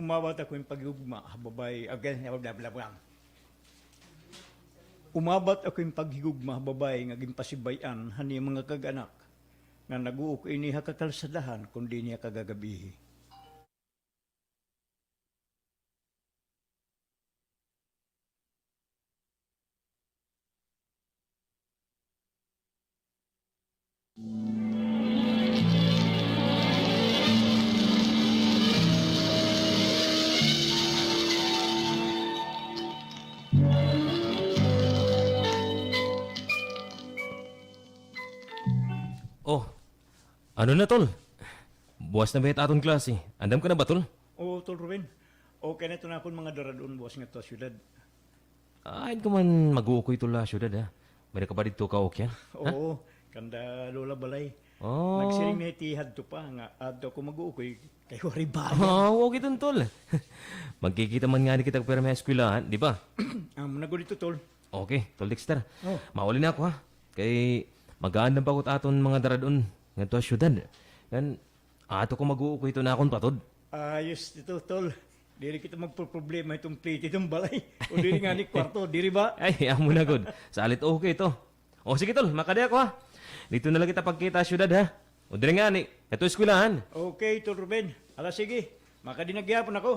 umabot ako yung paghigugma, babay, again, bla bla bla. Umabot ako yung paghigugma, babay, nga gimpasibayan, hani mga kaganak, nga nag-uuk iniha kakalsadahan, kundi niya kagagabihi. Oh, ano na tol? Buwas na ba yung aton klase? Andam ka na ba tol? O, Tol Ruben, okay na ito na akong mga daradun, buwas nga to, syudad. Ayon ka man mag-uukoy tol la syudad ha. May ka ba dito ka okay? Oo, kanda Lola Balay. Oh. Nagsiring na itihad to pa, nga ato ko mag-uukoy, kay Horibaya. Oh, okay tol tol. Magkikita man nga ni kita pero may eskwelahan, di ba? Nago dito, Tol. Okay, tol Dexter. Oh. Mauli na ako ha. Kay mag-aandam pa ko aton mga daradon nga to syudad. Yan, ato ko mag-uukoy ito na akong patod. Ayos dito, Tol. Diri kita magpo-problema itong plate itong balay. O diri nga ni kwarto, diri ba? Ay, amo na good. Salit okay to. O sige tol, makadaya ko ha. Dito na lang kita pagkita syudad ha. O dire nga ni, ito eskwelahan. Okay, Tol Ruben. Ala sige, makadinagyapon ako.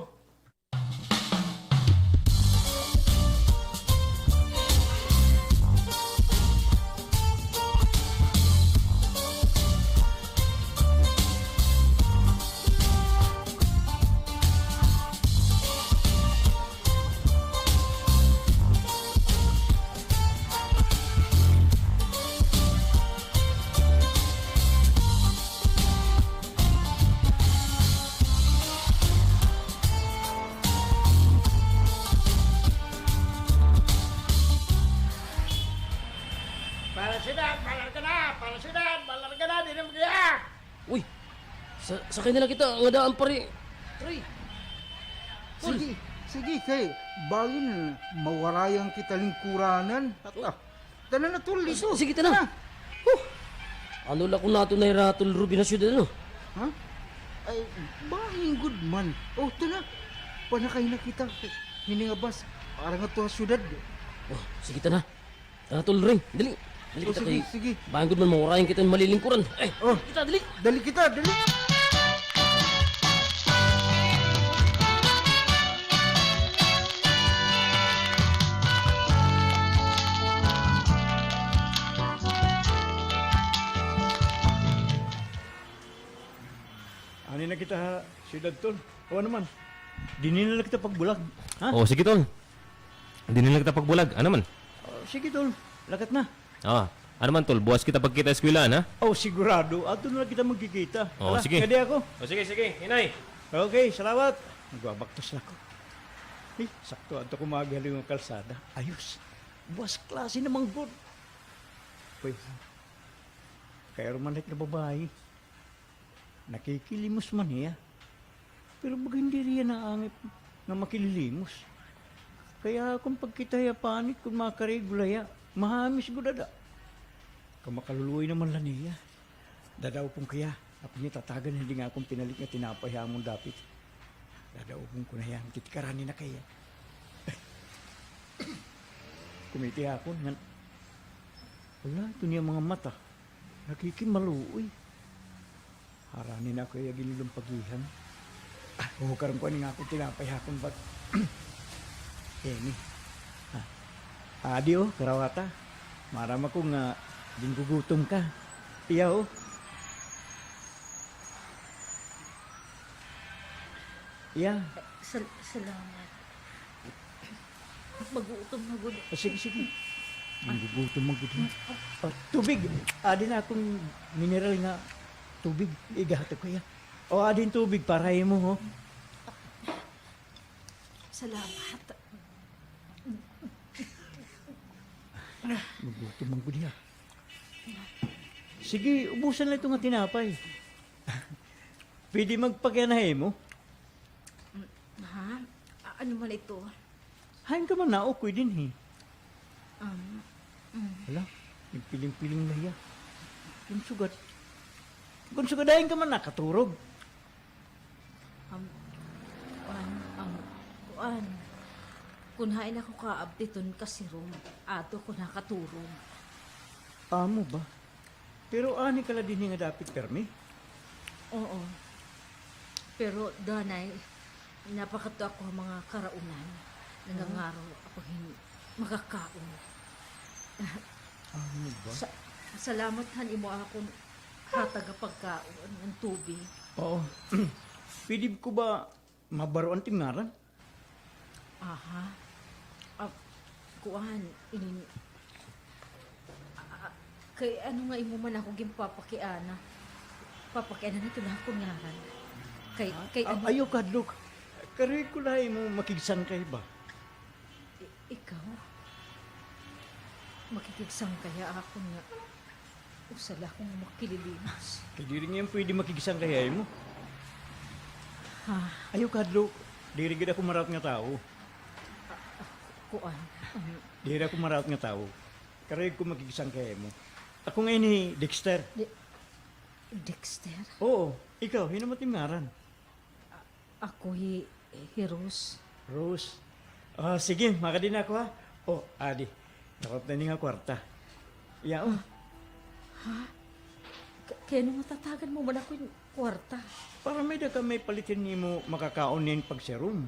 Balar ka na, di na magkaya! Uy, sakay na lang kita, nga daan pare. Try. Sige, sige kay balin mawarayang kita lingkuranan. Tanan na tol dito. Sige, tana. Ano lang kung nato na iratol Ruby na syudad, ano? Ha? Ay, balin good man. Oh, tana. Panakay na kita. Hiningabas. Para nga to syudad. Oh, sige, tana. Tana tol ring, dali. Dali Oh, kita sige, kay... sige. Bangod man mawarayan kita ng malilingkuran. Eh, Oh. kita, dali. Dali kita, dali. Ano na kita, siyudad, Tol? O naman, dinin na kita pagbulag. Ha? O sige tol. Hindi na lang kita pagbulag. Ano man? Sige, Tol. Lakat na. Ano man tol, buwas kita pagkita eskwelahan ha. Oh, sigurado. Ato na lang kita magkikita. Oh, Ala, sige. Kadi ako. O sige, inay. Okay, salamat. Nagbabaktos na ako. Eh, sakto ato ko magaling ng kalsada. Ayos. Buwas klase namang good. Uy, kaya romanit na babae. Nakikilimos man niya. Pero baga hindi riyan naangip na makililimos. Kaya kung pagkitaya panit, kung makaregulaya, mahamis ko dada. Kung makaluluoy naman lang niya. Dadaw pong kaya. Apo niya tatagan, hindi nga akong pinalik na tinapay hamong dapit. Dadaupong ko na yan, titikarani na kaya. Kumiti ako, nga. Wala, ito niya mga mata. Nakikimaluoy. Harani na kaya ginilong pagihan. Hukarang ko nga akong tinapay hakong ba't. Eni. Adi oh, karawata. Marama ko nga, din gugutom ka. Iya oh. Iya. Salamat. Magutom na gud. Sige, sige. Gugutom mo gud. Tubig. Adi na akong mineral nga tubig. Igahatag ko ya. O adin tubig para mo ho. Salamat. Gugutom mo gud ya. Sige, ubusan lang ito nga tinapay. Pwede magpaganahe mo. Ha? Ano man ito? Hain ka man na, okay din eh. Wala, yung piling-piling na hiya. Yung sugat. Kung sugadahin ka man na, katurog. kuan. Kunhain ako kaabditon kasirom. Ato ko nakaturong. Amo ba? Pero ani kala din nga dapit permi? Oo. Pero danay, napakato ako ang mga karaunan. Nangangaro ako makakaon. Amo ba? Salamat han imo akong hataga pagkaon ng tubig. Oo. Pwede ko ba mabaro ang tingaran? Aha. Kuan, kay ano nga imo man ako gimpapakiana. Papakiana nito na ako ngaran. Kay ano, Ayaw kadlok. Kari ko lahi mo makigsan kay ba? ikaw? Makikigsang kaya ako nga. Usala akong makililimas. Kaya di rin yan pwede makigsan kay mo. Ha? Ayaw kadlok. Di rin gid ako marat nga tao. Kuan. Di rin ako marat nga tao. Kari ko makigsan kay mo. Ako ngayon ni Dexter. Dexter? Oo, ikaw, hinamat yung ngaran. Ako Rose. Rose. Sige, makadin ako ha. Adi. Nakot na nga kwarta. Yeah, Kaya nung matatagan mo man ako yung kwarta. Para may ka may palitin ni mo makakaon niyan pag serum.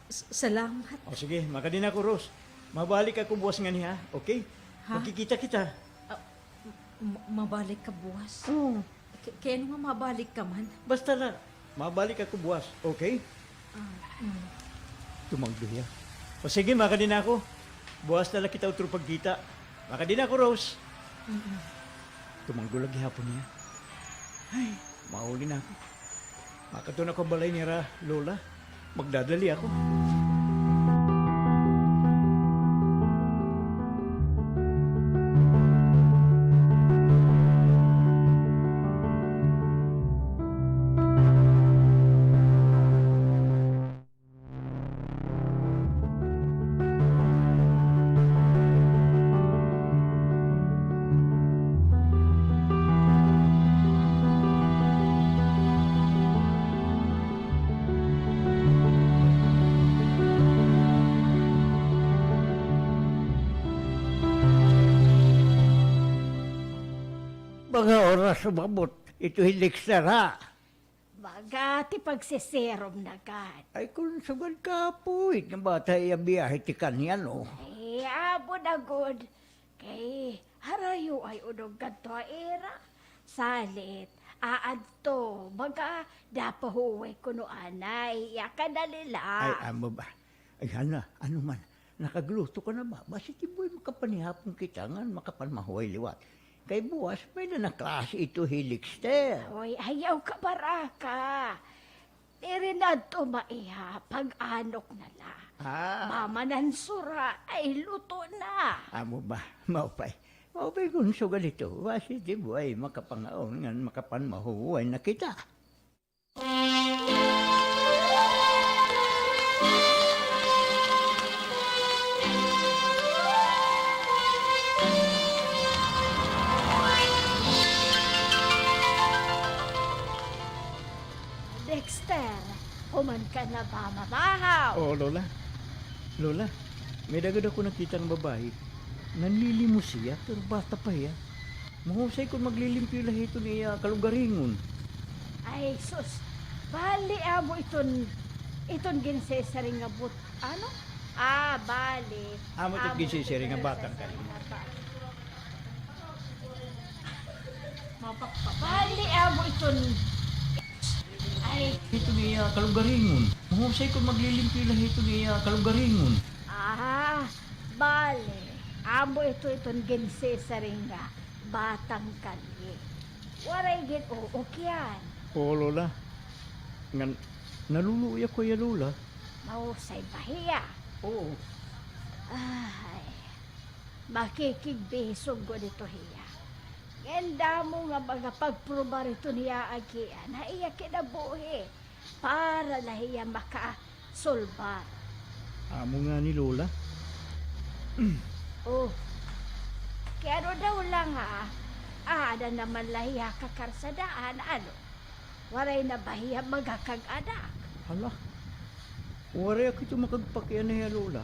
Salamat. Sige, makadin ako, Rose. Mabalik ako buwas nga niya, okay? Ha? Magkikita kita. Mabalik ka buwas. Oo. Kaya nung mabalik ka man. Basta na, mabalik ako buwas, okay? Mm. Tumangdo ya. Sige, makadin ako. Buwas na lang kita utro pagkita. Makadin ako, Rose. Tumangdo lagi hapon niya. Ay, mauli na ako. Makatun ako balay niya, Lola. Magdadali ako. Mga oras sumabot, ito hilikster ha. Bagati pagsiserom na gad. Ay kung sugad ka po, ng bata iya biyahe ti kanyan o. Ay, abo na good. Kay harayo ay udog kadto era. Salit, aadto, baga dapahuway kuno anay, yakan na nila. Ay amo ba? Ay hana, ano man, nakagluto ka na ba? Basi ti boy makapanihapong kita nga makapanmahuay liwat. Kay buwas may na klase ito hilikster. Hoy, ayaw ka baraka. Irinad to maiha, pag-anok na la. Mamanan sura ay luto na. Amo ba? Maupay. Maupay kung sugal ito. Basi ti boy makapangaon nga makapanmahuay na kita. Dexter, human ka na ba mamahaw? Oo, Lola. Lola, may dagad ako nakita ng babae. Nanlilimos siya, pero bata pa ya. Mahusay kung maglilimpyo lahito niya kalugaringon. Ay, sus, bali amo iton ginsesaring nga but, ano? Bali. Amo iton ginsesaring nga batang kayo. Bali amo iton, ay, Hito niya kalugaringon. Mahusay kung maglilimpyo lahito niya kalugaringon. bali. Amo iton ginsesaring nga batang kalye. Waray gin uukyan. Oo, Lola. Naluluya ko ya, Lola. Mahusay bahiya. Oo. Ay, makikigbisog ko dito hiya. Ganda mo nga mga pagproba rito niya agian na iya kinabuhi para lahiya makasolba. Amo nga ni Lola. Oh, kaya daw lang ada naman lahiya kakarsadaan, ano? Waray na bahiya magakag-anak. Hala. Wari ako ito makagpakyan na lola.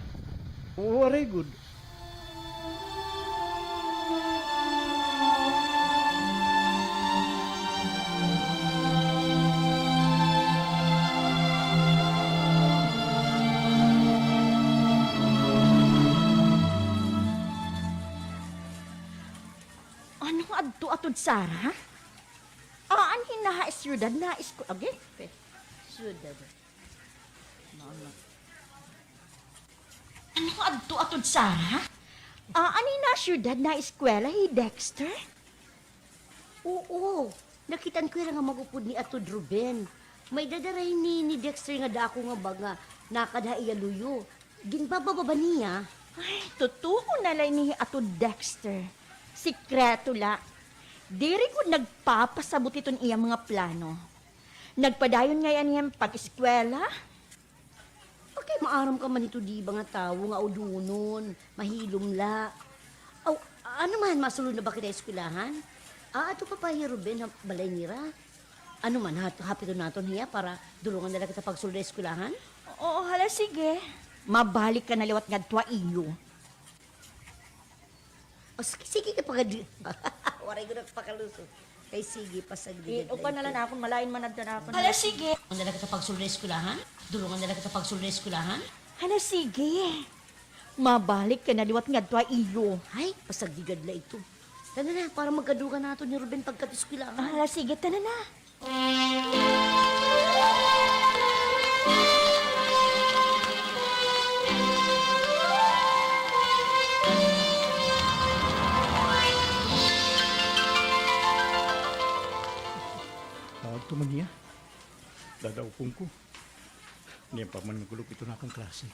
Wari good. Anong adto atod Sara? Aan hinaha syudad na isko agi? Syudad. Mama. Anong adto atod Sara? Aan hina syudad na eskwela hi Dexter? Oo, nakitan ko nga magupod ni atod Ruben. May dadaray ni Dexter nga dako nga baga nakada iyaluyo. Ginbababa niya. Ay, totoo na lang ni atod Dexter. Sikreto la. Diri ko nagpapasabot iton iya mga plano. Nagpadayon nga yan yung pag-eskwela. Okay, maaram ka man ito di ba nga tao nga udunon, mahilom la. Aw, ano man, masulod na ba kita eskwelahan? Ato pa pa Ruben, balay nira. Ano man, hapito naton hiya para dulungan nila kita pagsulod na eskwelahan? Oo, hala, sige. Mabalik ka na liwat nga twa iyo. O, sige ka pagad. Waray ko na pakalusot. Kay sige, pasagligid. Upa na lang akong malain man na ako. Hala, sige. Dulungan nila kita pagsulod na eskwelahan? Dulungan nila kita pagsulod na eskwelahan? Hala, sige. Mabalik ka na liwat nga twa iyo. Ay, pasagligad la ito. Tana na, para magkadugan nato ni Ruben pagkat-eskwelahan. Hala, sige, tana na. Tawag to man niya. Dadaupong ko. Niya pa man nagulog ito na akong klase.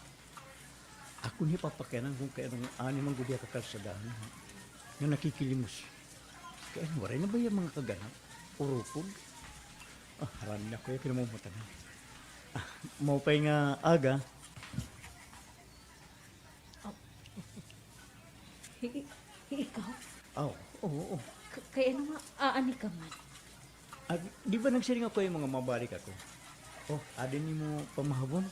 Ako niya papakyanan kung kaya nung ani mang gudi kakalsadaan nga nakikilimos. Kaya waray na ba yung mga kaganap? Urupog? Harami na ko yung pinamumutan. Maupay nga aga. Ikaw? Oo. Kaya ano nga, aani ka man? Di ba nagsiring ako yung mga mabalik ako? Adin ni mo pamahabon?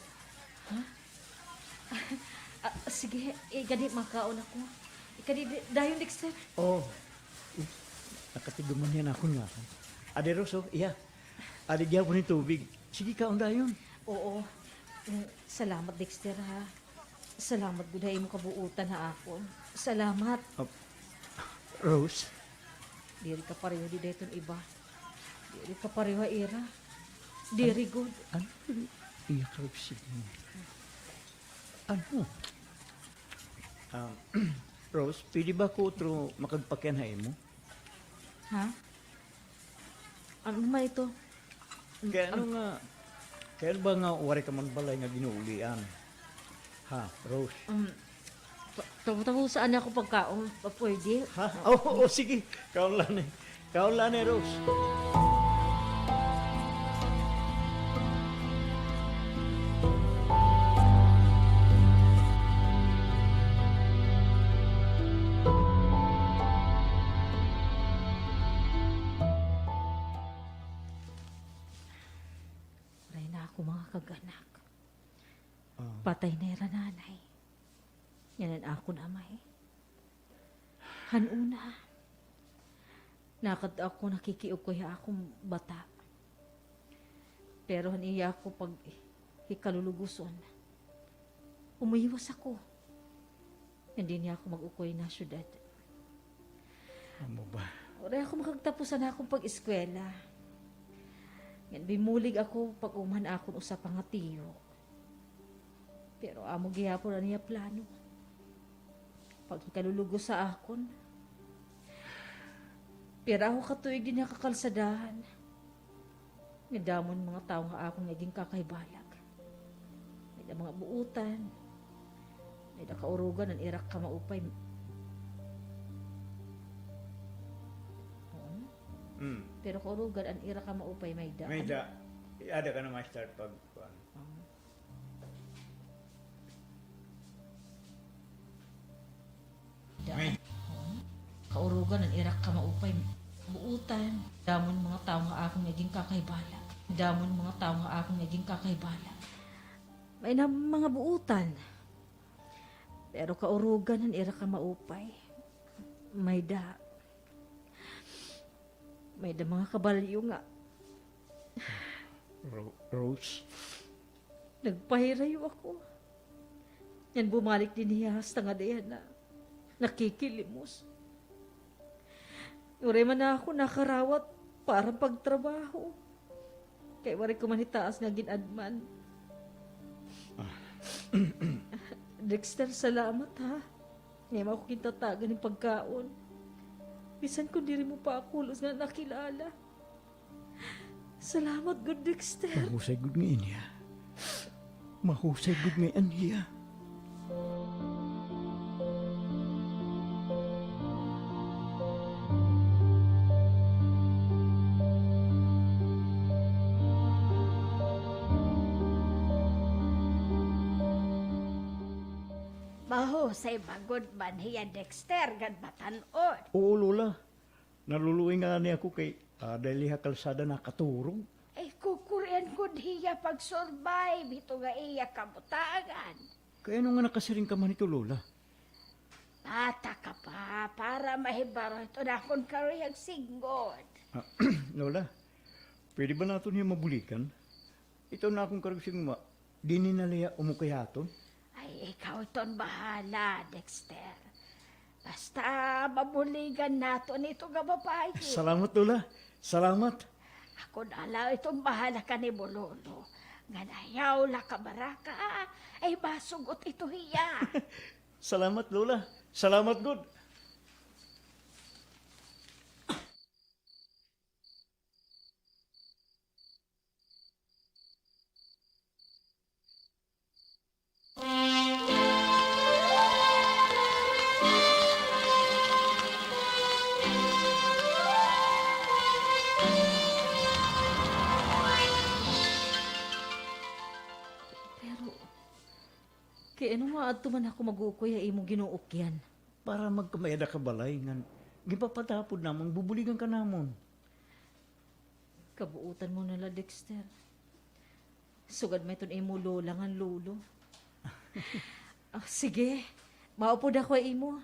Sige, gani makaon ako. Ikadi dayon Dexter. Nakatiguman yan ako nga. Ade Roso, iya. Ade diya po ni tubig. Sige ka, dayon. Oo. Salamat Dexter ha. Salamat guday mo kabuutan ha ako. Salamat. Rose? Diri ka pareho di dayton iba. Diri ka pareho era. Diri good. Ano? Iya ka, sige mo. Ano? Rose, pwede ba ko otro makagpakyanhay mo? Ha? Ano man ito? Kaya ano nga, kaya ba nga wari ka man balay nga ginuulian? Ha, Rose? Tabo saan ako pagkaon? Pwede? Ha? Oo, sige. Kaunlan eh. Kaunlan eh, Rose. Patay na ako mga kaganak. Patay na yung nanay. Yanan ako na may. Hanuna. Nakad ako nakikiukoy akong bata. Pero haniya ako pag hikaluluguson. Umiwas ako. Hindi niya ako mag-ukoy na syudad. Ano ba? Wala ako makagtapusan akong pag-eskwela. Yan, bimulig ako pag uman akong usap nga tiyo. Pero amo gihapon na niya plano. Pag kalulugo sa akon. Pero ako katuig din niya kakalsadahan. Ngadamon mga tao nga akong naging kakaybalag. May da mga buutan. May da kaurugan ang irak ka maupay. Pero kaurugan ang irak ka maupay may da. May da. Ada ka na ma-start pag... Kaurugan ang irak ka maupay buutan. Damon mga tao nga akong naging kakaybalag. Damon mga tao nga akong naging kakaybalag. May na mga buutan. Pero kaurugan ng ira ka maupay. May da. May da mga kabalyo nga. Rose, Nagpahirayo ako. Yan bumalik din niya hasta nga dayan na nakikilimos. Ure man na ako nakarawat para pagtrabaho. Kay wari ko manitaas nga ginadman. Dexter, salamat ha. Ngayon ako kintatagan ng pagkaon. Bisan ko diri mo pa ako ulos nga nakilala. Salamat, good Dexter. mahusay gud ngayon niya. Mahusay gud ngayon niya. Mahusay bagod man hiya Dexter gan batan-od. Oo, Lola. Naluluwi nga ni ako kay dahil liha kalsada na katurong. Ay kukurian ko hiya pag-survive ito nga iya kabutangan. Kaya nung nga nakasiring ka man ito, Lola. Bata ka pa para mahibaro ito na akong karuyag singgod. Lola, pwede ba nato niya mabulikan? Ito na akong karusing di ni nalaya umukayaton. Ay, ikaw iton bahala, Dexter. Basta mabuligan nato nito nga babae. Salamat, Lola. Salamat. Ako na itong bahala ka ni Bololo. Nga nayaw la ka baraka, ay basugot ito hiya. Salamat, Lola. Salamat, God. Pero, kaya ano nga ato man ako mag-uukoy ay imong ginuok yan. Para magkamayada ka balay nga gipapatapod namang bubuligan ka namon. Kabuutan mo nala, Dexter. Sugad may itong imo lola nga lolo. Sige, maupod ako imo.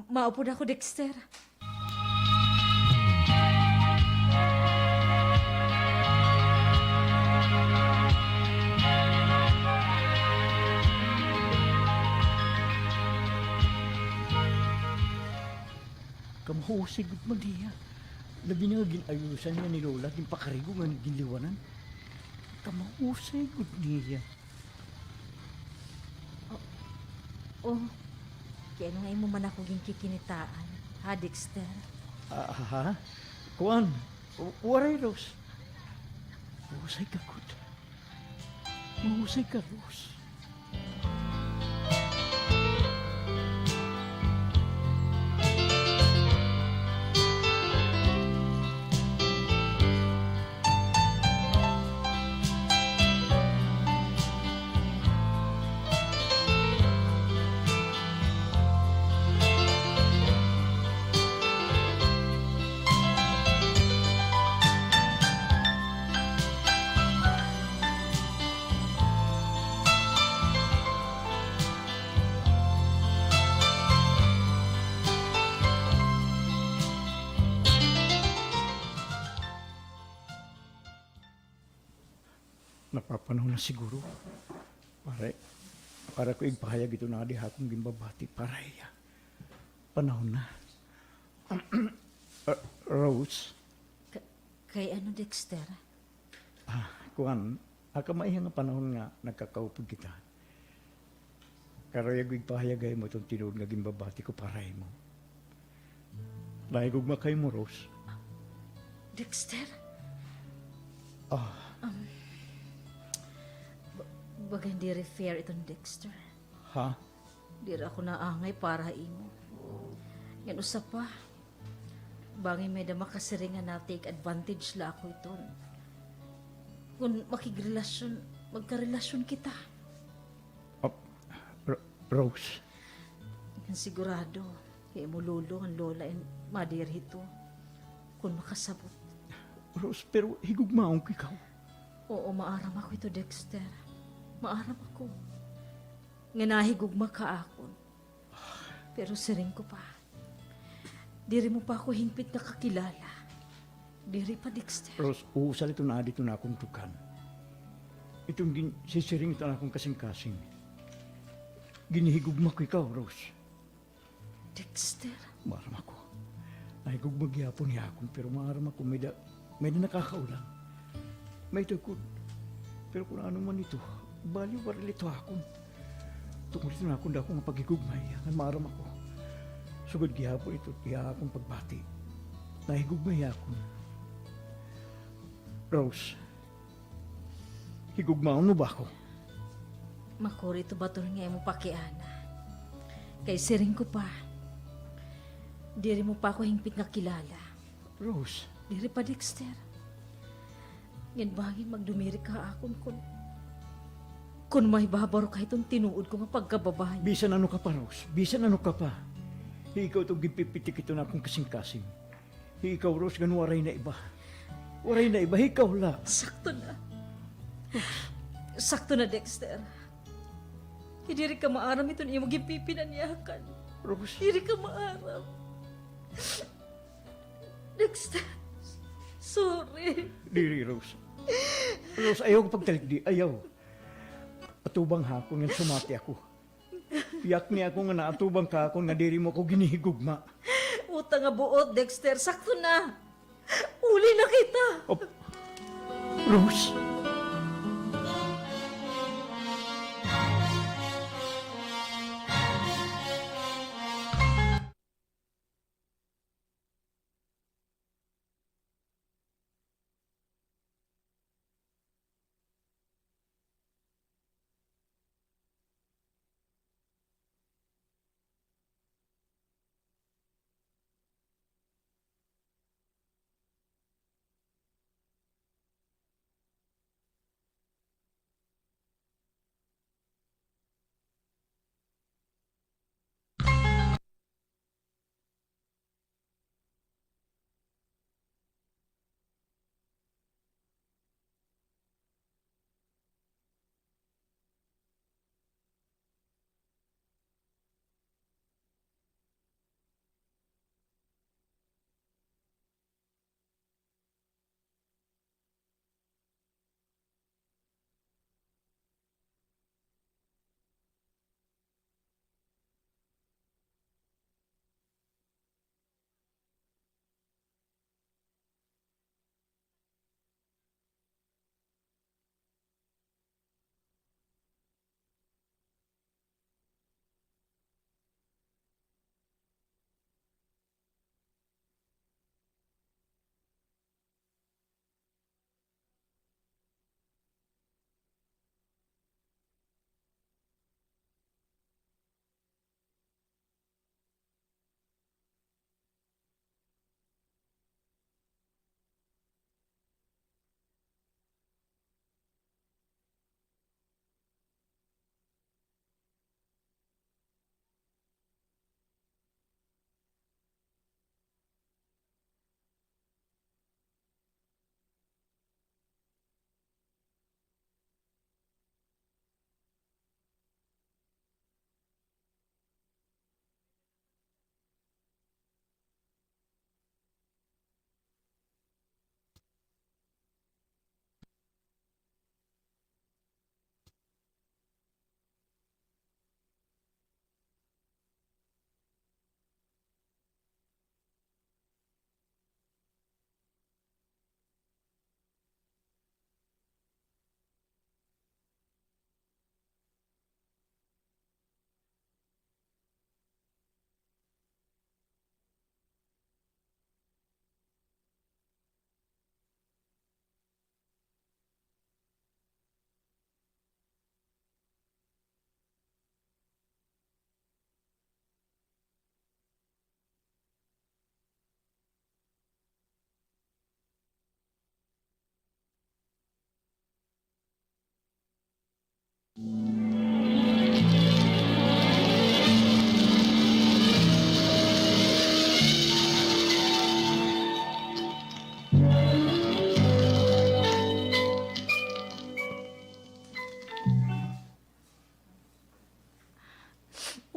Maupod ako, Dexter. Kamahusay gud man diya. Labi na nga ginayusan niya ni Lola, ginpakarigo nga ginliwanan. Kamahusay gud niya. Oh, kaya ano nga imo man ako ginkikinitaan. Ha, Dexter? Ha? Kuan, waray, Rose. Mahusay ka, good. Mahusay ka, Rose. Napapanahon na siguro. Para ko igpahayag ito na diha akong gimbabati para iya. Panahon na. Rose, Kay ano, Dexter? kuan, aka maihang nga panahon nga nagkakaupod kita. Karayag igpahayagay mo itong tinuod nga gimbabati ko para mo. Lahigugma kay mo, Rose. Dexter? Ah, Baga hindi refair itong Dexter. ha? Di ra ako naangay para imo. Yan usap pa. Bangin may da makasiringan na take advantage la ako iton. Kung makigrelasyon, magkarelasyon kita. Rose, Yan sigurado. Kaya mo lolo, ang lola, and madir hito. Kung makasabot. Rose, pero higugmaong ikaw. Oo, maaram ako ito, Dexter. Maaram ako. Nga nahigugma ka akon. Pero siring ko pa. Diri mo pa ako hingpit na kakilala. Diri pa, Dexter. Rose, uusal ito na dito na akong tukan. Itong sisiring ito na akong kasing-kasing. Ginihigugma ko ikaw, Rose. Dexter. Maaram ako. Nahigugma gyapon niya akong, pero maaram ako may na nakakaulang. May takot. Pero kung ano man ito, baliw baril ito akong. Tungkol ito na akong dako nga paghigugmay, ang maaram ako. Sugod gihapon ito, iya akong pagbati. Nahigugmay akong. Rose, higugmaon mo ba ako? Makuri to bator nga mo pakiana. Kay siring ko pa. Diri mo pa ako hingpit nga kilala. Rose, Diri pa, Dexter. Yan bangin magdumiri ka akon kun may babaro kahit itong tinuod ko nga pagkababahay. bisan ano ka pa, Rose? Bisan ano ka pa? Ikaw itong gipipitik ito na akong kasing-kasing. Ikaw, Rose, gan waray na iba. Waray na iba, ikaw la. Sakto na. Sakto na, Dexter. Hindi rin ka maaram ito niya magipipinanyakan. Rose, Hindi ka maaram. Dexter, sorry. diri, Rose. Rose, ayaw ko pagtalik di, ayaw. Atubang hakon nga sumati ako. Piyak niya ako nga naatubang ka ako nga diri mo ko ginihigugma. Utang nga buot, Dexter. Sakto na. Uli na kita. Rose,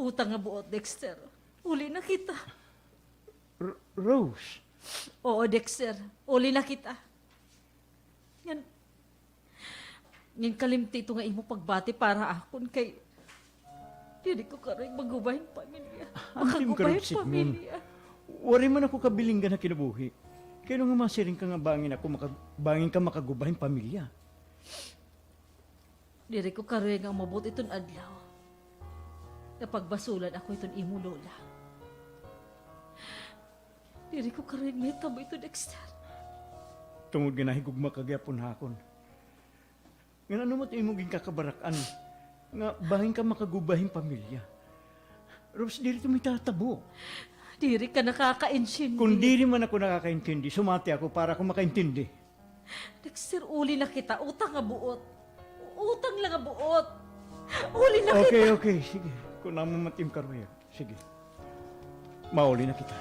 Utang nga buot, Dexter. Uli na kita. Rose, Oo, Dexter. Uli na kita. Yan kalimti ito nga imo pagbati para akon kay dili ko karoy magubahin pamilya. Antim ka rin, Makagubahin Sigmund. pamilya. Wari man ako kabiling ka na kinabuhi. Kaya nga masiring ka nga bangin ka makagubahin pamilya. Dili ko karoy nga mabuti itong adlaw. Napagbasulan ako itong imo lola. Dili ko karoy may tabo ito, Dexter. Tungod nga nahigugma kagyapon hakon. Nga ano mo't imong kakabarakan. Nga bahin ka makagubahin pamilya. Rose, dili ito may tatabo. Diri ka nakaka-insindi. Kung dili man ako nakakaintindi, sumati ako para ako makaintindi. Dexter, uli na kita. Utang nga buot. Utang lang nga buot. Uli na kita. Okay, sige. Kung namamatim ka rin, sige. Mauli na kita.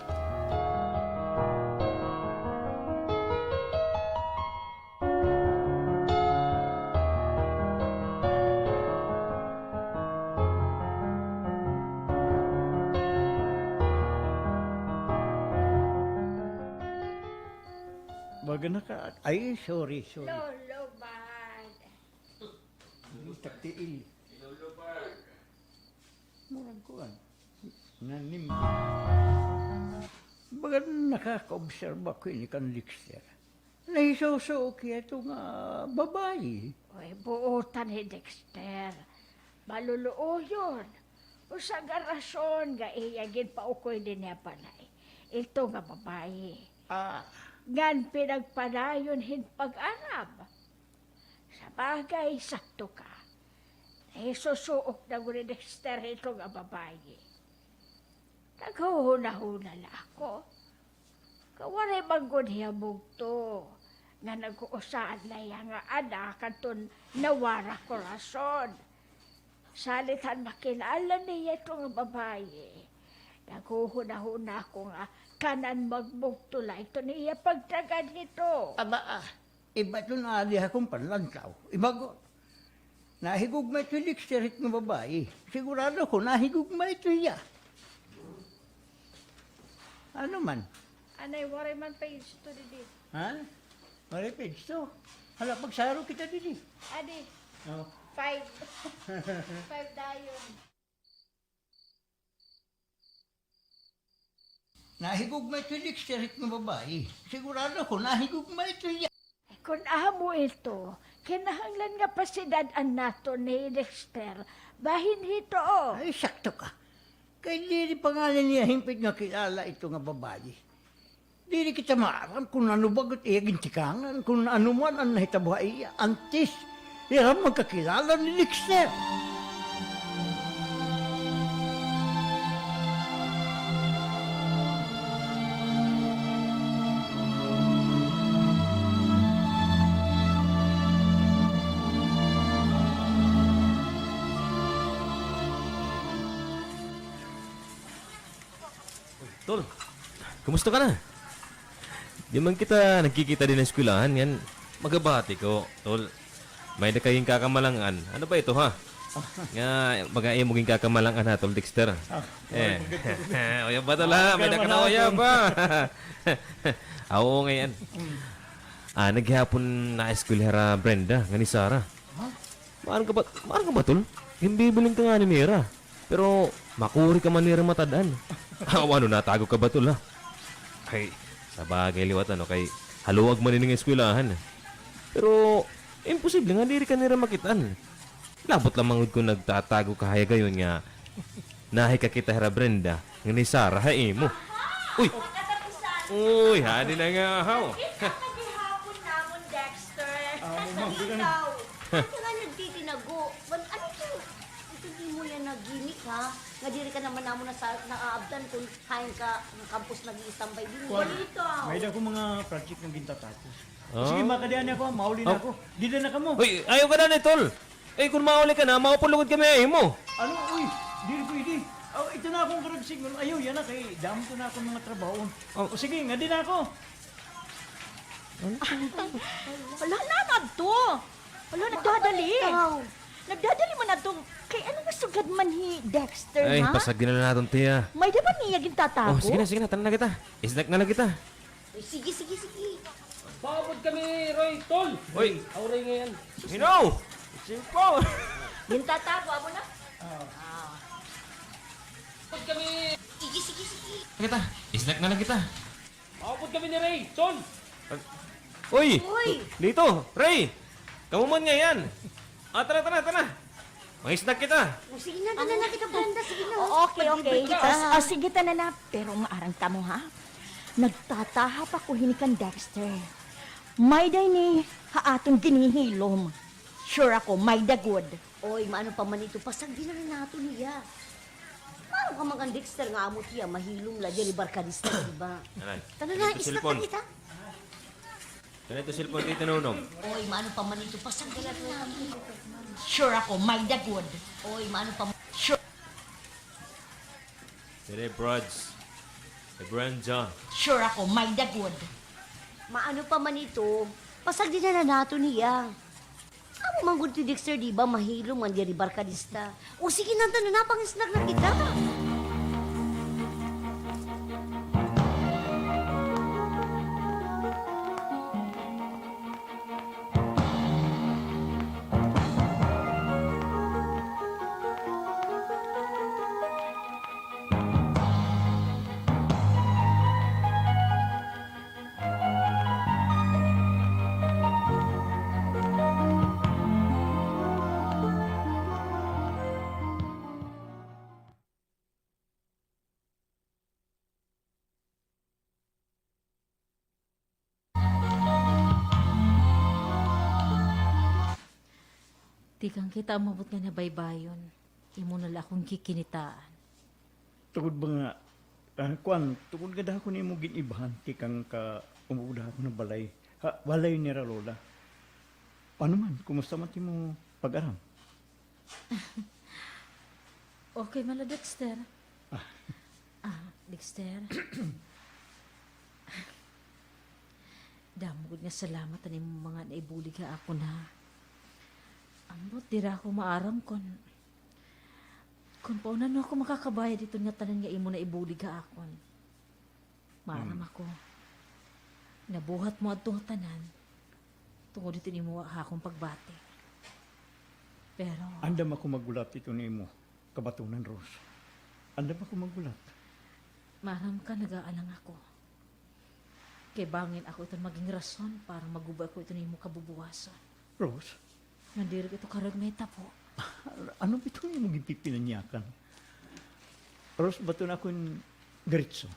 Baga na ka. Ay, sorry. Lolo man. Taktiil. Murag kuhan. Nanim. Baga nakaka-observe ako ini kan Dexter. Nahiso-so kaya ito nga babae. Oy, buotan ni Dexter. Maluluo yun. O sa garasyon, ga iyagin pa ukoy din niya palay. Ito nga babae. Ah, Ngan pinagpadayon hin pag-arab. Sa bagay, sakto ka. Susuok na ni Dexter ito nga babae. Naghuhuna-huna la ako. Kawaray manggod hiya mugto. Nga nag-uusaan na iya nga anak katon nawara korason. Salitan makilala niya ito nga babae. Naghuhuna-huna ako nga kanan magmugtula ito niya pagtagad nito. aba iba ito na ali akong panlantaw. Ibago. Nahigugma ito Dexter it nga babae. Sigurado ko nahigugma ito iya. Ano man? Anay, waray man page to didi. Ha? Maripid to. Hala, pagsaro kita dili. Adi, Oh. 5. 5 dayon. Nahigugma ito Dexter it nga babae. Sigurado ko nahigugma ito iya. Kung amo ito, kinahanglan nga pasidadaan nato ni Dexter. Bahin hito o. Ay, sakto ka. Kay dili pangalan niya himpit nga kilala ito nga babae. Dili kita maaram kung ano bagot iya gintikangan, kung ano man ang nahitabuhay iya. Antis, iya magkakilala ni Dexter. Tol, kumusta ka na? Di man kita nagkikita din ng eskwelahan, yan. Magabati ko, Tol. May na kayong kakamalangan. Ano ba ito, ha? Nga, bagay mo ging kakamalangan, ha, Tol Dexter. Oya ba, Tol, ha? May nakanawaya ba? Oo, ngayon. Naghihapon na eskwelera Brenda, nga ni Sarah. Maan ka ba, Tol? Himbibiling ka nga ni Mira. Pero, makuri ka man nira matadaan. Ano, natago ka ba, Tol, ha? Ay, sa bagay liwat, ano, kay haluwag man ng eskwelahan. Pero, imposible nga, diri ka nira makitaan. Labot lamang kung nagtatago ka haya gayon nga. Nahay ka kita, Hera Brenda, nga ni Sarah, hae mo. Uy! Uy, hadi na nga, haw. Naghihapon namon, Dexter. Ikaw, ito nga nagtitinago. Ano ito? Ito di mo yan nag-gimmick, ha? Nga diri ka naman namon nakaabdan kung hain ka ng campus nag-iistambay din. Balito. May da ko mga project ng gintatapos. Oh. Sige, makadian ako, mauli na ako. Dito na ka mo. Uy, ayaw ka na, Tol. Eh, kung mauli ka na, maupulugod kami ay mo. Ano, uy, dili pwede. Oh, ito na akong karagsing. Ayaw, yan na kay damo ko na akong mga trabaho. O sige, nga din ako. Wala naman to. Wala nagdadali. Nagdadali man atong kay ano nga sugad man hi Dexter, Ay, ha? pasagdi na natin, tiya. May dapat niya gintatago? Oh, sige na, tanan na kita. Snack na lang kita. Uy, sige, sige, sige. Paabot kami, Roy, tol. Oy, Auray ngayon. Hino! Simpo! Gintatago mo na? Paabot kami. Sige, sige, sige. Kita, snack na lang kita. Paabot kami ni Ray, tol. Uy! Uy! Dito, Ray! Kamuman nga yan. Tara. May snack kita. O, sige na, na kita, Brenda. Sige na. Okay, okay. Sige ta na na. Pero maarang ka mo, ha? Nagtatahap ako hinikan Dexter. May day ni haatong ginihilom. Sure ako, may dagod. Oy, maano pa man ito, pasagdi na rin nato niya. Paano ka mga Dexter nga amo tiya, mahilong la, dyan barkadista, diba? Anan. Tanong na, Ito isnak cellphone. na kita. Ganito cellphone dito, Nunong. Oy, maano pa man ito, pasagdi na rin nato. Sure ako, may dagod. Oy, maano pa man. Dire, Brods. Branja. Sure ako, may dagod. Maano pa man ito, pasagdi na nato niya. Amo man good ti Dexter, di ba? Mahilong man dyan barkadista. O sige na, tanong na, pangisnak na kita. Tikang kita umabot nga na baybayon. Imo na lang akong kikinitaan. Tugod ba nga, Kwan, tugod gada ko ni mo ginibahan, kikang ka umuuda ako ng balay. Balay ni Lola. Paano man, kumusta man ti mo pag-aram? Okay, mala Dexter. Dexter. Damod nga salamat ani mo mga naibulig ka ako na. Ambot dira ako maaram kon paunan no ako makakabayad dito nga tanan nga imo na ibulig ka akon. Maaram ako. Nabuhat mo adtong tanan. Tungod dito nimo akong pagbati. Pero Andam ako magulat ito ni mo, kabatunan Rose. Andam ako magulat. maaram ka nag-aalang ako. Kay bangin ako ito maging rason para magubay ko ito nimo kabubuwasan. Rose, Nandiri ito karagmeta po. ano ba ito yung magipipinanyakan? Rose, bato na akong garitso.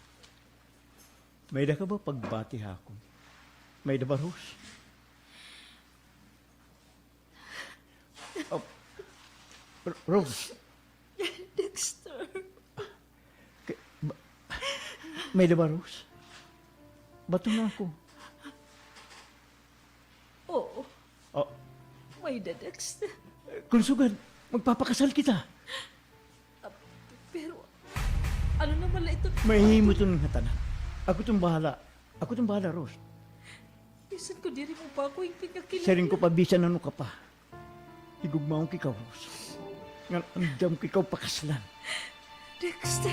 May da ka ba pagbati hakon? May da ba, Rose? Oh, Rose. Dexter. May da ba, Rose? Bato na ako. Oo, Oh, may da Dexter. kung sugad, magpapakasal kita. Pero, ano naman ito? Mahihimo ito ng hatanan. Ako itong bahala. Ako itong bahala, Rose. Bisan ko diri mo pa ako yung pinakilala. Saring ko pabisan ano ka pa. Higugmaong kikaw, Rose. Nga andam kikaw pakaslan. Dexter.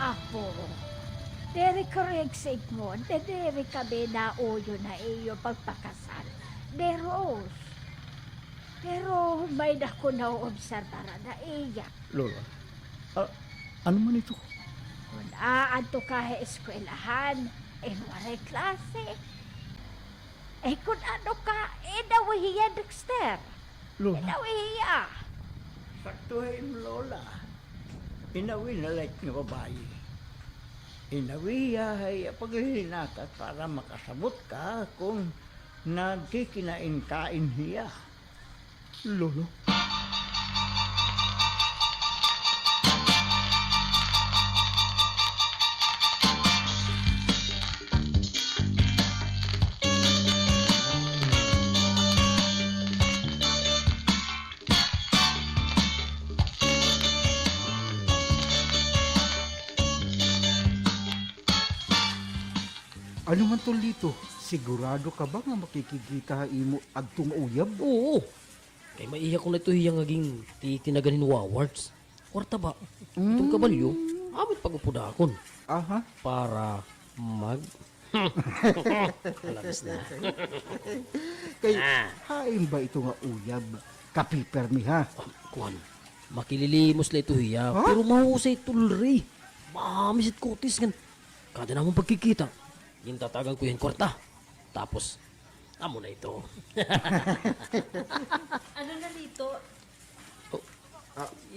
Apo, dere correct mo, dere kami na uyo na iyo pagpakasal. Deros. Pero may dako na observara na iya. Lola, ano man ito? Kung aadto ka sa eskwelahan, waray klase. Kung ano ka, dawihiya, Dexter. Lola, Dawihiya. saktuhin, Lola. Inawi na like nga babae. Inawi ay paghihinakat para makasabot ka kung nagkikinain-kain hiya. Lolo? Ano man tol dito? Sigurado ka ba nga makikikita imo adtong uyab? Oo. Kay maiya ko na ito hiyang aging titinaganin awards. Kwarta ba? Itong kabalyo, amit pag-upudakon. Aha. Para mag... Alabas na. Kay hain ba ito nga uyab? Kapiper mi ha. Kuhan, makililimos na ito hiya. Ha? Pero mahusay tulri. Mamisit kotis nga. Kada namang pagkikita, yung tatagang ko yung kwarta. Tapos, amo na ito. Ano na dito?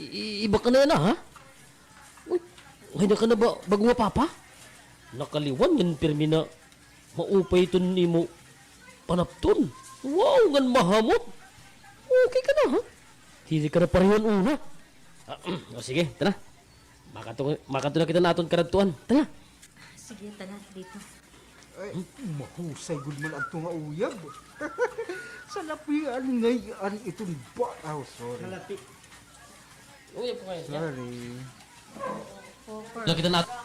Iba ka na yan ha? Uy, ngayon ka na ba bago mapapa? Nakaliwan yan pirmi na maupay ito ni mo panapton. Wow, ngan mahamot. Okay ka na ha? Hindi ka na parehan una. O sige, tara. Makato na kita naton karantuan. Tara. Sige, tala dito. Ay, mahusay gud man adto nga uyab. Sa lapian ngayon itong ba? Oh, sorry. Uy, po kayo. Sorry. Nakita natin.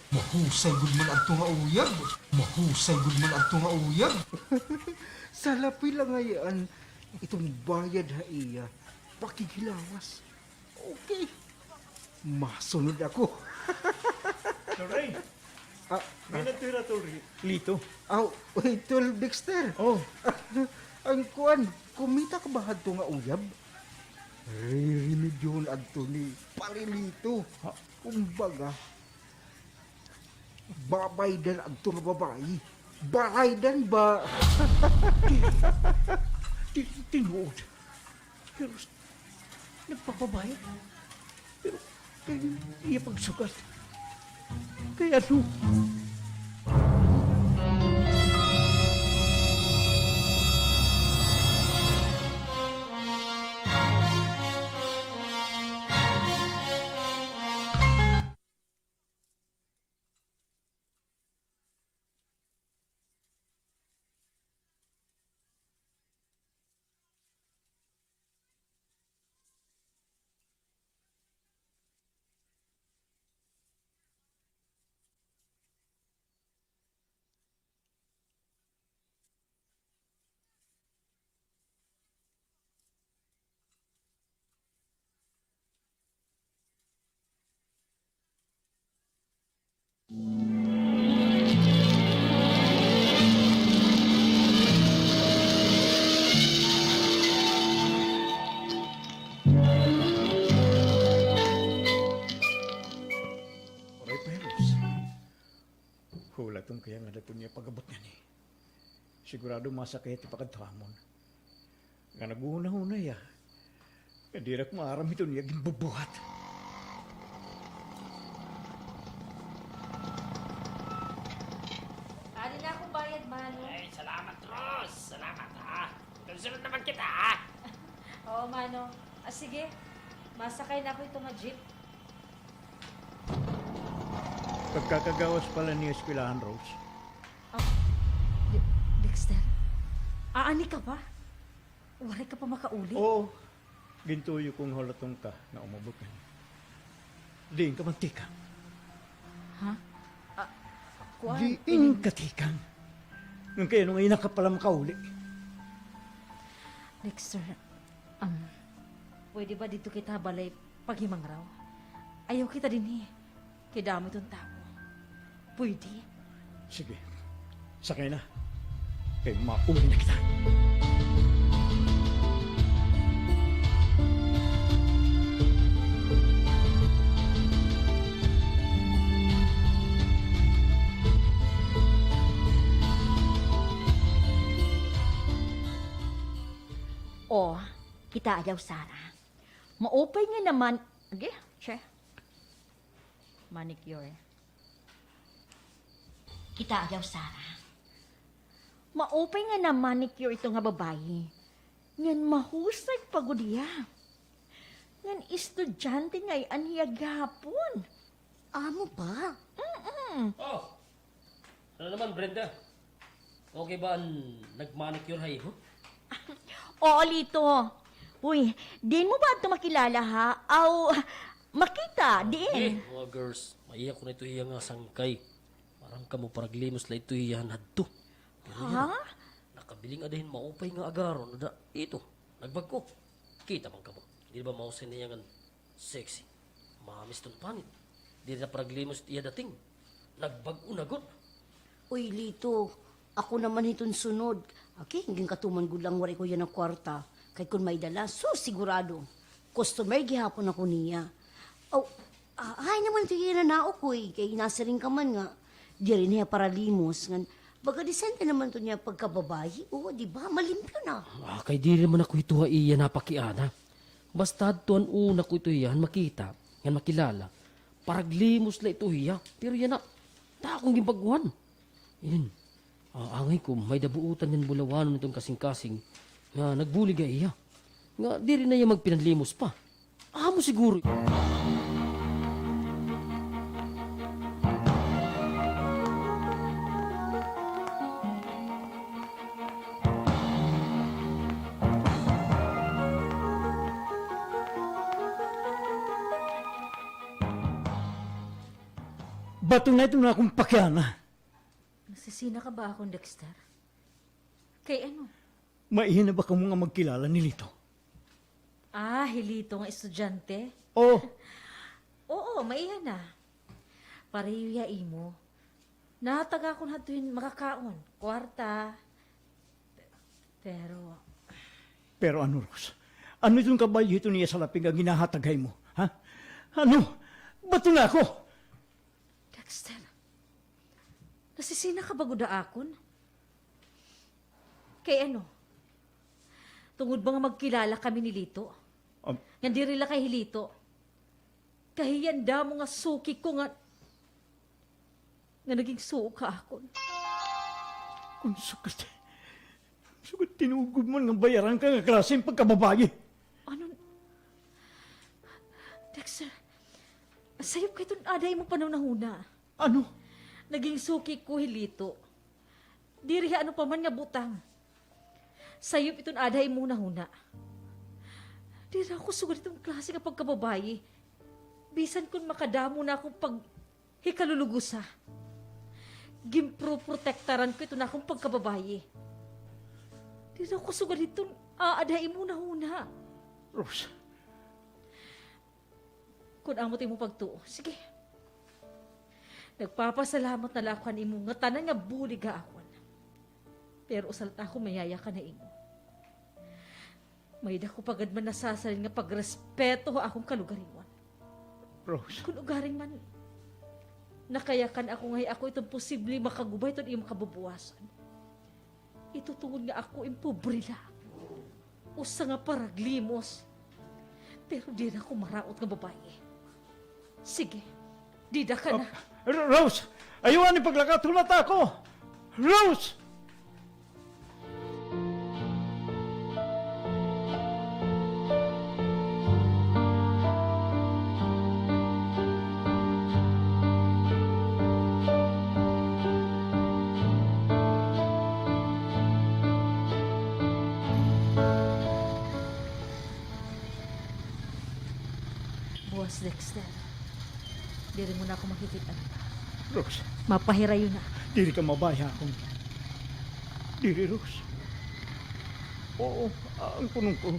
Mahusay gud man adto nga uyab. Mahusay gud man adto nga uyab. Sa lapi lang ngayon itong bayad ha iya. Pakigilawas. Okay. Masunod ako. Loray, Ah, may natira to Lito. aw, wait, tol Dexter. Oh, Ang kuan, kumita ka ba adto nga uyab? Rimedyon adto ni Palilito. Kumbaga, babaydan adto nga babae. Baraydan ba? tinuod. Pero, nagpapabayad. Pero, iya pagsugat. Kaya ano? Oray Peros. Hula tong kaya nga dato niya pagabot niya ni. Sigurado masakit ipakadhamon. Nga naguna-una ya. Kadirak maaram ito niya ginbubuhat. Ano na akong bayad, Mano? Ay, salamat, Ros. Salamat ha. Sunod naman kita ha. Oo, Mano. Sige. Masakay na ako itong jeep. Pagkakagawas pala ni Esquilahan Rose. Dexter, aani ka ba? Wala ka pa makauli? Oo. Gintuyo kong halatong ka na umabot ka niya. Diin ka mantikang. Ha? Kuan? Diin ka tikang. Nung kaya nung ina ka pala makauli. Dexter, pwede ba dito kita balay paghimang raw? Ayaw kita din eh. Kidamo itong tao. Pwede? Sige. Sakay na. Kaya mauli na kita. O, kita ayaw, Sarah. Maupay nga naman... Agi, che. Manicure. Kita ayaw, Sarah. Maupay nga naman ni Cure ito nga babae. Ngan mahusay pagod iya. Ngan estudyante ngay aniya gapon. Amo pa? Oh! Ano naman, Brenda? Okay ba ang nag-manicure hay ho? Oo, Lito. Uy, din mo ba ito makilala ha? Aw, makita, din. Mga girls, maiyak ko na ito iya nga sangkay. Parang kamo paraglimos la ito iya hadto. Ha? Nakabiling adahin maupay nga agaron. Ito, nagbag ko. Kita man kamo. Di ba mausin niya nga sexy? Mamis ton panit. Di na paraglimos iya dating. Nagbag-unagon. Uy, Lito, ako naman itong sunod. Okay, hinggang katuman gulang wari ko yan ang kwarta. Kay kung may dala, so sigurado. Customer, gihapon ako niya. Oh, ay naman ito yung nanao ko eh. Kay nasa rin ka man nga. Di rin niya para limos. Nga, baga disente naman to niya pagkababayi. Oo, di ba? Malimpyo na. Kay di rin man ako ito iya napakiana. Basta tuan una ko ito iyan makita, yan makilala. Paraglimos la ito iya. Pero yan na, takong gibaguhan. Yan. Angay ko, may dabuutan yan bulawanon itong kasing-kasing nga nagbulig iya. Nga di rin na iya magpinanlimos pa. Amo siguro. Bato na ito na akong pakyana. Nasisina ka ba akong Dexter? Kay ano? Maihin na ba ka mga magkilala ni Lito? Ah, Hilito nga estudyante? Oh, Oo, maiyan na. Pareho ya imo. Nataga ko na tuwin makakaon. Kwarta. Pero, pero ano, Ros? Ano itong kabalyo ito niya sa laping ang ginahatagay mo? Ha? Ano? Bato na ako? Dexter, nasisina ka ba guda akon? Kay ano? Tungod ba nga magkilala kami ni Lito? Nga di rin kay Hilito. Kahiyanda mo nga suki ko nga naging suka akon. Kung sukat tinugod mo nga bayaran ka nga klaseng pagkababae. Ano? Dexter, sayop ka itong aday mo panahon. Ano? Naging suki ko, Hilito. Diri ano pa man nga butang. Sayop itong aday mo huna. Diri ako sugad itong klase nga pagkababae. Bisan kung makadamo na akong hikalulugusa. Gimpro-protektaran ko ito na akong pagkababae. Diri ako sugad itong aaday mo huna. Rose, Kung amot mo pagtuo, sige. Nagpapasalamat na lakuan imo nga tanan nga bulig ga akon. Pero usalat ako mayaya ka na imo. May dako pagad man nasasalin nga pagrespeto akong kalugariwan. Rose, Kung ugaring man, nakayakan ako ngay ako itong posible makagubay itong iyong kabubuwasan. Itutungod nga ako impobrila. Usa nga paraglimos. Pero di na ako maraot nga babae. Sige, dida ka na. Rose! Ayuan ni paglakatulat ako! Rose! Buwas Dexter, di rin mo na ako makikita. Rose, Mapahirayo na. diri ka mabaya akong... Diri, Rose. Oo, ang punong ko.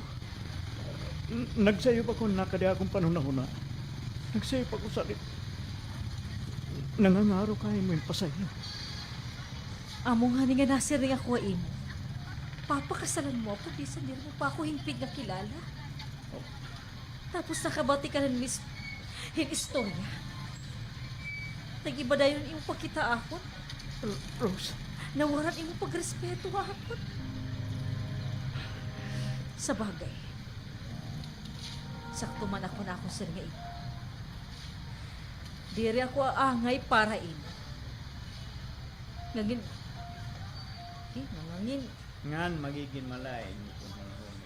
Nagsayop ako nakadi akong panunahuna. Nagsayop ako sa... Nangangaro kayo mo yung pasayo. Amo nga ni nga nasiring ako imo. Papakasalan mo ako, bisan di mo pa ako hingpid na kilala. Tapos nakabati ka ng istorya. Nag-iba dayon imo pagkita akon. Rose, Nawaran imo pagrespeto akon. Sa bagay, sakto man ako na akong siringa imo. Diri ako aangay para imo. Ngangin, nangangin, Ngan magiging malain kung manahon.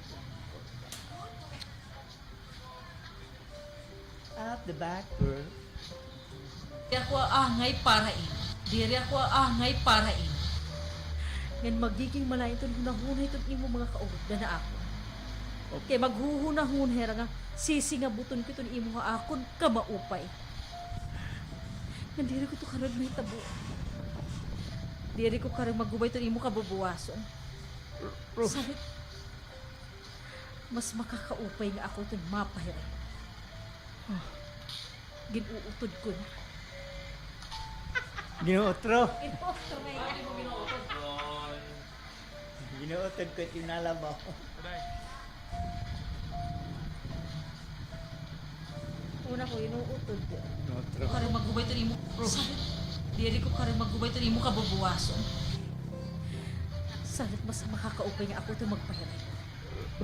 Up the back, girl. Diri ako angay para imo. Diri ako angay para imo. Ngan magiging malay ito hunahunay ito imo mga kaurot na ako. Okay, maghuhunahunay nga sisingabuton ko ito imo nga akon kamaupay. Ngan diri ko ito karag may tabo. Diri ko karag magubay ito imo kabubuwason. Sabit, mas makakaupay nga ako ito mapahiray. Ginuutod ko na. Ginuotro. Ginuutod na yan. Ginuotod ko tinala mo. Una ko, inuutod. Ginuotro. Karang magubay ito imo. Sabit, diri ko karang magubay ito imo kabubuwason. Sabit, mas makakaupay nga ako ito magpahiray.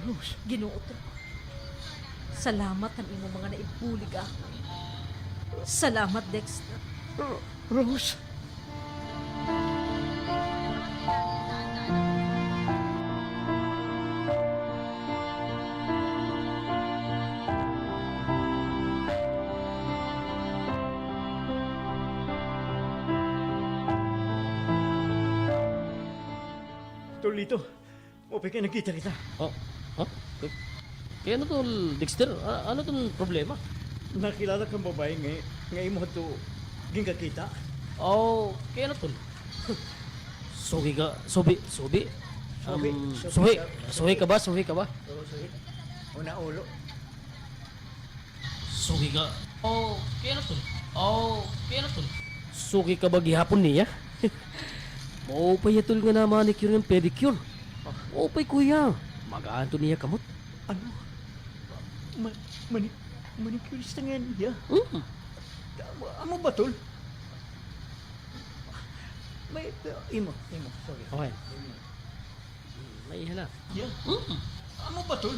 Rose. Ginuutod. Salamat ang imo mga naibulig ako. Salamat, Dexter. Rose. Tolito, mapay ka nakita kita. Oh, ha? Kaya ano to, Dexter? Ano tong problema? Nakilala kang babae ngayon mo ito gingkakita. Oh, kaya ano to? Sugi ka, subi. Subi. Suhi ka ba? Suhi ka ba? Una ulo. Sugi ka. Oh, kaya ano to? Oh, kaya ano to? Sugi ka ba gihapon niya? Maupay yatol nga na manicure ng pedicure. Maupay kuya. Mag-aanto niya kamot. Ano? Manicurista nga niya. Amo ba tol? May, imo, sorry. Okay. May iha na. Yeah. Amo ba tol?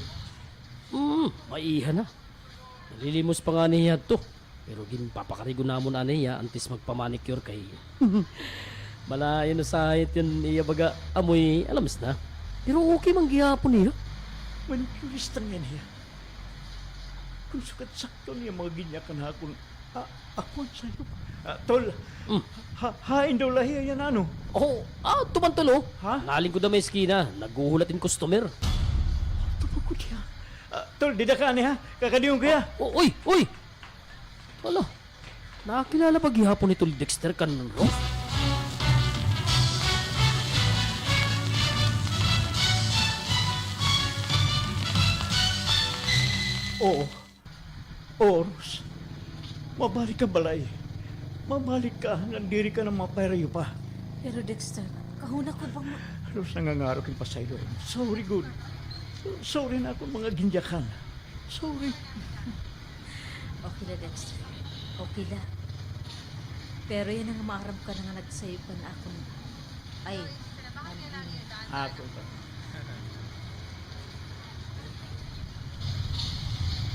May iha na. Nalilimos pa nga niya to. Pero ginpapakarigo na mo na niya antes magpamanicure kay... Malayo na sahit yun iya baga amoy alamis na. Pero okay man gihapon niya. Manicurista nga niya. Kung sukat sakto niya mga ginyakan hakon, ako ang sa'yo. Tol, hain daw lahiya yan ano? Oh, tumantulo. Ha? Naling ko na may eskina. Naguhulatin customer. Tupag ko niya. Tol, didaka niya. Kakadiyong kaya. Uy! Wala. Nakakilala ba gihapon ito Dexter Cannon Rose? Oo, Rose. Mabalik ka balay. Mabalik ka. Nandiri ka na mapayrayo pa. Pero Dexter, kahuna ko bang... Rose, nangangarap yung pasaylo. Sorry, good. Sorry na ako mga ginjakan. Sorry. Okay na, Dexter. Okay na. Pero yan ang maaram ka na nga nagsayo ka na ako. Ay, Ako ba?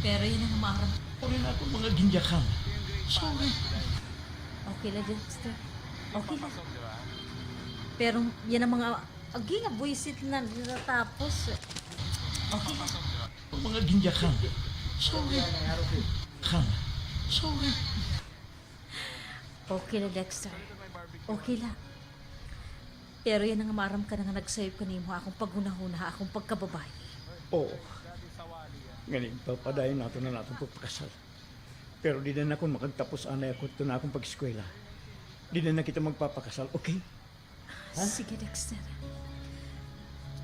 pero yan ang maaram. Sorry na ako mga ginjakan. Sorry. Okay na, Dexter. Okay na. Pero yan ang mga... Agi nga, buisit na natapos. Okay na. Mga ginjakan. Sorry. Kan. Sorry. Okay na, Dexter. Okay na. Pero yan ang maaram ka na nga nagsayo ka nimo akong paghunahuna, akong pagkababae. Oo. Ngayon, papadayon nato na natin pagpakasal. Pero di na ako makagtapos anay ako ito na akong pag-eskwela. Di na kita magpapakasal, okay? Sige, Dexter.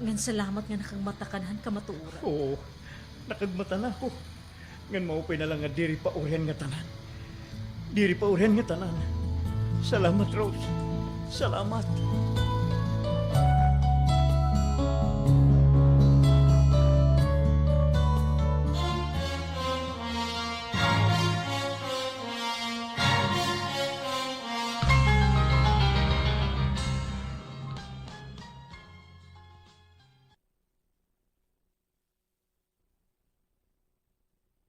Ngan salamat nga nakagmatakanan ka matuura. Oo. Nakagmata na ako. Ngan maupay na lang nga diri pa urihan nga tanan. Diri pa urihan nga tanan. Salamat, Rose. Salamat.